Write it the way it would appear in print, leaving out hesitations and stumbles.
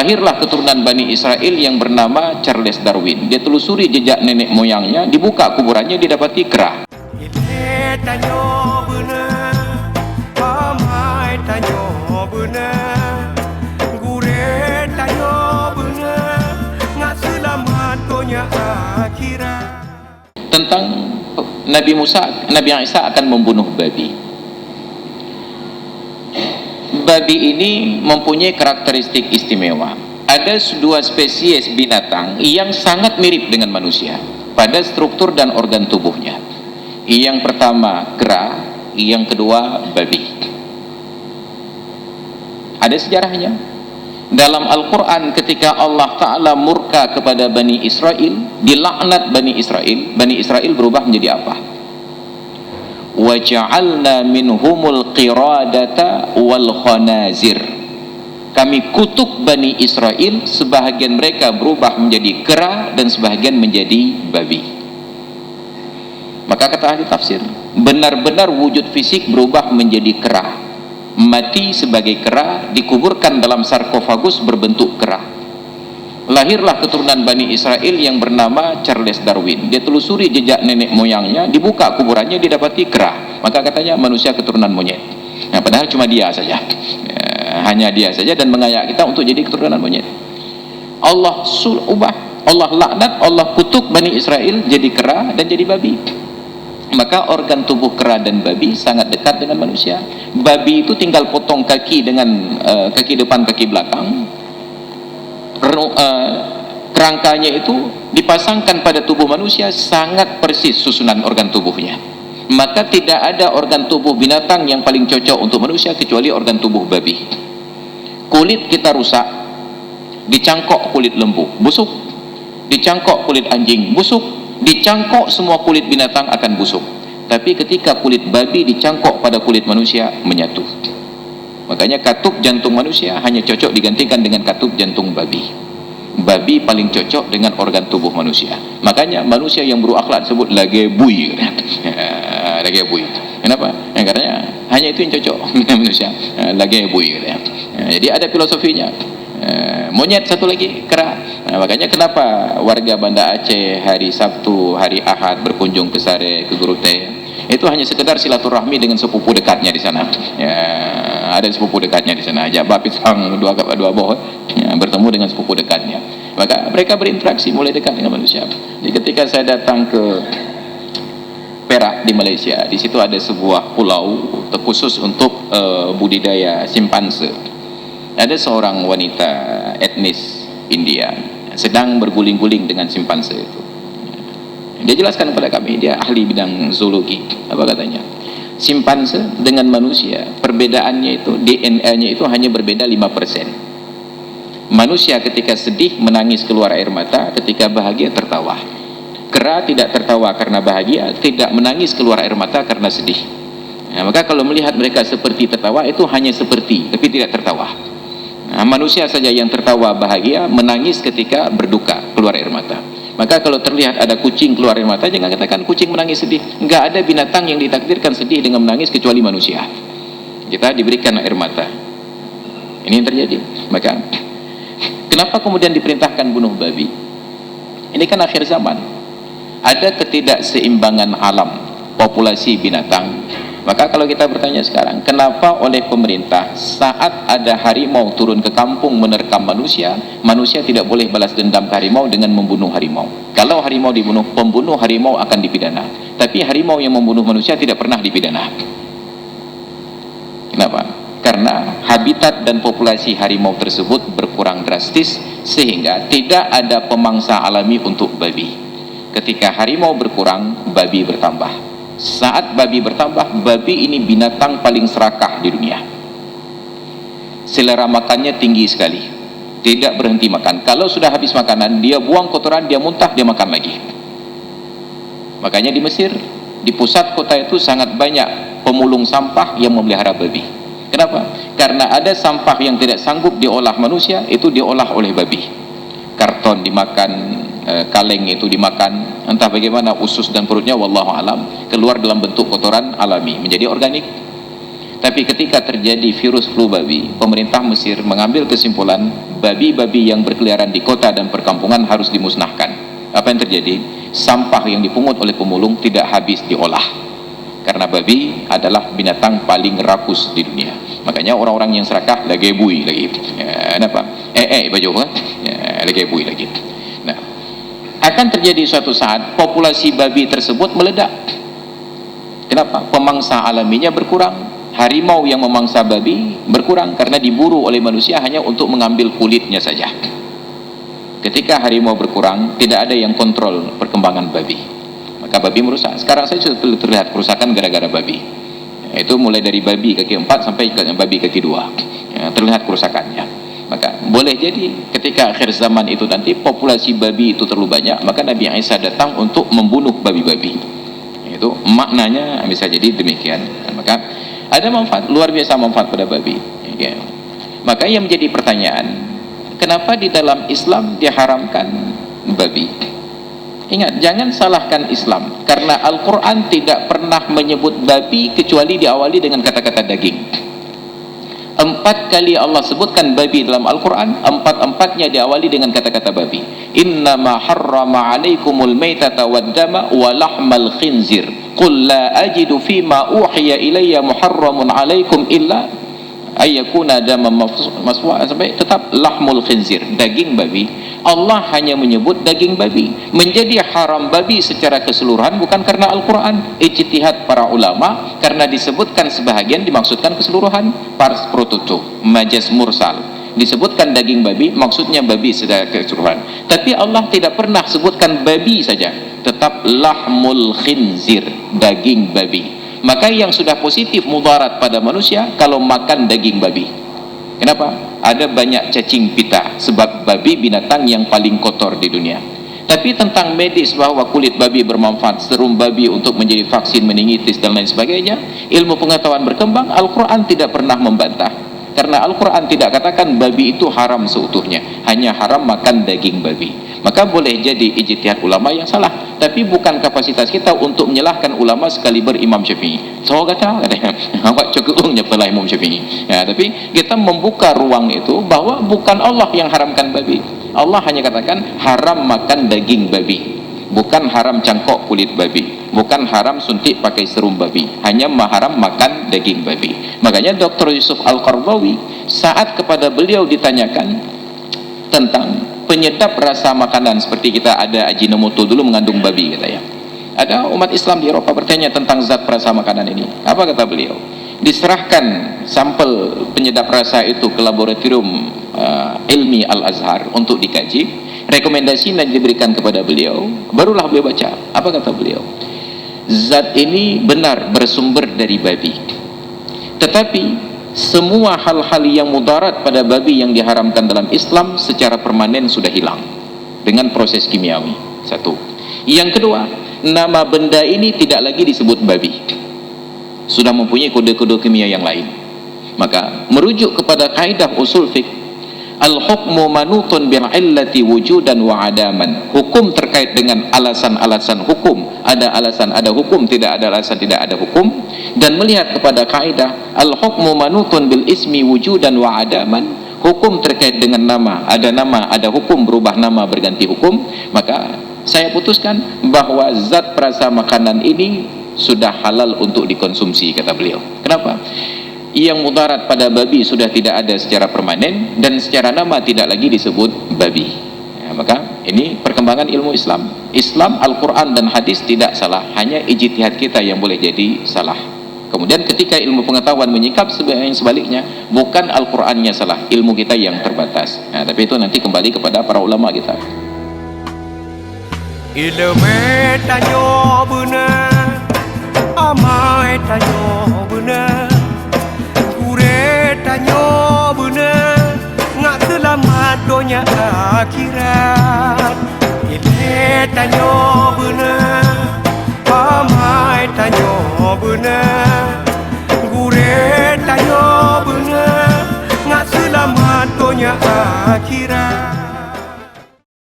Lahirlah keturunan Bani Israel yang bernama Charles Darwin. Dia telusuri jejak nenek moyangnya, dibuka kuburannya, didapati kera. Tentang Nabi Isa akan membunuh babi. Babi ini mempunyai karakteristik istimewa. Ada dua spesies binatang yang sangat mirip dengan manusia pada struktur dan organ tubuhnya. Yang pertama kera, yang kedua babi. Ada sejarahnya. Dalam Al-Quran ketika Allah Ta'ala murka kepada Bani Israel, dilaknat Bani Israel berubah menjadi apa? وَجَعَلْنَا مِنْهُمُ الْقِرَادَةَ وَالْخَنَازِرِ. Kami kutuk Bani Israel, sebahagian mereka berubah menjadi kera dan sebahagian menjadi babi. Maka kata ahli tafsir, benar-benar wujud fisik berubah menjadi kera. Mati sebagai kera, dikuburkan dalam sarkofagus berbentuk kera. Lahirlah keturunan Bani Israel yang bernama Charles Darwin. Dia telusuri jejak nenek moyangnya, dibuka kuburannya, didapati kera. Maka katanya manusia keturunan monyet. Nah, padahal cuma dia saja, hanya dia saja, dan mengayak kita untuk jadi keturunan monyet. Allah Allah laknat, Allah kutuk Bani Israel jadi kera dan jadi babi. Maka organ tubuh kera dan babi sangat dekat dengan manusia. Babi itu tinggal potong kaki dengan kaki depan, kaki belakang. Kerangkanya itu dipasangkan pada tubuh manusia, sangat persis susunan organ tubuhnya. Maka tidak ada organ tubuh binatang yang paling cocok untuk manusia kecuali organ tubuh babi. Kulit kita rusak, dicangkok kulit lembu, busuk. Dicangkok kulit anjing, busuk. Dicangkok semua kulit binatang akan busuk. Tapi ketika kulit babi dicangkok pada kulit manusia, menyatu. Makanya katup jantung manusia hanya cocok digantikan dengan katup jantung babi. Babi paling cocok dengan organ tubuh manusia. Makanya manusia yang berakhlak disebut lagebui. Lagebui. Kenapa? Karena hanya itu yang cocok dengan manusia. Lagebui. Jadi ada filosofinya. Monyet satu lagi, kera. Makanya kenapa warga Banda Aceh hari Sabtu, hari Ahad berkunjung ke Sare, ke Gurute? Itu hanya sekedar silaturahmi dengan sepupu dekatnya di sana. Ya, ada sepupu dekatnya di sana. Aja pisang dua boh, ya, bertemu dengan sepupu dekatnya. Maka mereka berinteraksi mulai dekat dengan manusia. Jadi ketika saya datang ke Perak di Malaysia, di situ ada sebuah pulau khusus untuk budidaya simpanse. Ada seorang wanita etnis India sedang berguling-guling dengan simpanse itu. Dia jelaskan kepada kami, dia ahli bidang zoologi. Apa katanya? Simpanse dengan manusia, perbedaannya itu DNA-nya itu hanya berbeda 5%. Manusia ketika sedih menangis keluar air mata, ketika bahagia tertawa. Kera tidak tertawa karena bahagia, tidak menangis keluar air mata karena sedih. Nah, maka kalau melihat mereka seperti tertawa, itu hanya seperti, tapi tidak tertawa. Nah, manusia saja yang tertawa bahagia, menangis ketika berduka keluar air mata. Maka kalau terlihat ada kucing keluar air mata, jangan katakan kucing menangis sedih. Enggak ada binatang yang ditakdirkan sedih dengan menangis kecuali manusia. Kita diberikan air mata. Ini yang terjadi. Maka kenapa kemudian diperintahkan bunuh babi? Ini kan akhir zaman. Ada ketidakseimbangan alam, populasi binatang. Maka kalau kita bertanya sekarang, kenapa oleh pemerintah saat ada harimau turun ke kampung menerkam manusia, manusia tidak boleh balas dendam ke harimau dengan membunuh harimau? Kalau harimau dibunuh, pembunuh harimau akan dipidana. Tapi harimau yang membunuh manusia tidak pernah dipidana. Kenapa? Karena habitat dan populasi harimau tersebut berkurang drastis sehingga tidak ada pemangsa alami untuk babi. Ketika harimau berkurang, babi bertambah. Saat babi bertambah, babi ini binatang paling serakah di dunia. Selera makannya tinggi sekali, tidak berhenti makan. Kalau sudah habis makanan, dia buang kotoran, dia muntah, dia makan lagi. Makanya di Mesir, di pusat kota itu sangat banyak pemulung sampah yang memelihara babi. Kenapa? Karena ada sampah yang tidak sanggup diolah manusia, itu diolah oleh babi. Karton dimakan, kaleng itu dimakan, entah bagaimana usus dan perutnya wallahu alam, keluar dalam bentuk kotoran alami menjadi organik. Tapi ketika terjadi virus flu babi, pemerintah Mesir mengambil kesimpulan babi-babi yang berkeliaran di kota dan perkampungan harus dimusnahkan. Apa yang terjadi? Sampah yang dipungut oleh pemulung tidak habis diolah, karena babi adalah binatang paling rakus di dunia. Makanya orang-orang yang serakah lagi bui lagi. Kenapa? Baju kan? Lagi bui lagi. Nah, akan terjadi suatu saat populasi babi tersebut meledak. Kenapa? Pemangsa alaminya berkurang. Harimau yang memangsa babi berkurang karena diburu oleh manusia hanya untuk mengambil kulitnya saja. Ketika harimau berkurang, tidak ada yang kontrol perkembangan babi, maka babi merusak. Sekarang saya sudah terlihat kerusakan gara-gara babi. Itu mulai dari babi kaki 4 sampai babi kaki 2, terlihat kerusakannya. Maka boleh jadi ketika akhir zaman itu nanti populasi babi itu terlalu banyak, maka Nabi Isa datang untuk membunuh babi-babi. Itu maknanya bisa jadi demikian. Maka ada manfaat, luar biasa manfaat pada babi. Maka yang menjadi pertanyaan, kenapa di dalam Islam diharamkan babi? Ingat, jangan salahkan Islam, karena Al-Quran tidak pernah menyebut babi kecuali diawali dengan kata-kata daging. 4 kali Allah sebutkan babi dalam Al-Quran, 4-4-nya diawali dengan kata-kata babi. Innama harrama alaikumul maitata waddama wa lahmal khinzir qul la ajidu fima uhiya ilayya muharramun alaikum illa ayyakuna daman masfu'an, sampai tetap lahmul khinzir, daging babi. Allah hanya menyebut daging babi. Menjadi haram babi secara keseluruhan bukan karena Al-Quran, ijtihad para ulama, karena disebutkan sebahagian dimaksudkan keseluruhan. Pars prototo, majas mursal, disebutkan daging babi, maksudnya babi secara keseluruhan. Tapi Allah tidak pernah sebutkan babi saja, tetap lahmul khinzir, daging babi. Maka yang sudah positif mudarat pada manusia kalau makan daging babi. Kenapa? Ada banyak cacing pita, sebab babi binatang yang paling kotor di dunia. Tapi tentang medis bahwa kulit babi bermanfaat, serum babi untuk menjadi vaksin meningitis dan lain sebagainya, ilmu pengetahuan berkembang. Al-Quran tidak pernah membantah, karena Al-Quran tidak katakan babi itu haram seutuhnya, hanya haram makan daging babi. Maka boleh jadi ijtihad ulama yang salah, tapi bukan kapasitas kita untuk menyalahkan ulama sekaliber Imam Syafi'i. So kata awak cukup nyepelah Imam Syafi'i. Tapi kita membuka ruang itu bahwa bukan Allah yang haramkan babi. Allah hanya katakan haram makan daging babi, bukan haram cangkok kulit babi, bukan haram suntik pakai serum babi, hanya haram makan daging babi. Makanya Dr. Yusuf Al-Qardawi saat kepada beliau ditanyakan tentang penyedap rasa makanan, seperti kita ada Ajinomoto dulu mengandung babi katanya. Ada umat Islam di Eropa bertanya tentang zat perasa makanan ini. Apa kata beliau? Diserahkan sampel penyedap rasa itu ke laboratorium ilmi Al-Azhar untuk dikaji. Rekomendasi yang diberikan kepada beliau, barulah beliau baca. Apa kata beliau? Zat ini benar bersumber dari babi, tetapi semua hal-hal yang mudarat pada babi yang diharamkan dalam Islam secara permanen sudah hilang dengan proses kimiawi. Satu. Yang kedua, nama benda ini tidak lagi disebut babi, sudah mempunyai kode-kode kimia yang lain. Maka merujuk kepada kaidah usul fiqh, al-hukmu manutun bil illati wujudan wa adaman. Hukum terkait dengan alasan-alasan hukum. Ada alasan ada hukum, tidak ada alasan tidak ada hukum. Dan melihat kepada kaidah al-hukmu manutun bil ismi wujudan wa adaman, hukum terkait dengan nama, ada hukum, berubah nama berganti hukum. Maka saya putuskan bahwa zat perasa makanan ini sudah halal untuk dikonsumsi, kata beliau. Kenapa? Yang mudarat pada babi sudah tidak ada secara permanen, dan secara nama tidak lagi disebut babi. Maka ini perkembangan ilmu Islam. Islam, Al-Quran dan hadis tidak salah, hanya ijtihad kita yang boleh jadi salah. Kemudian ketika ilmu pengetahuan menyikap sebaliknya, bukan Al-Qurannya salah, ilmu kita yang terbatas. Tapi itu nanti kembali kepada para ulama kita. Ilmu tanyo benar, amai tanyo benar, kure tanyo benar, ngak selamat dunia akhirat. Ilmu tanyo benar.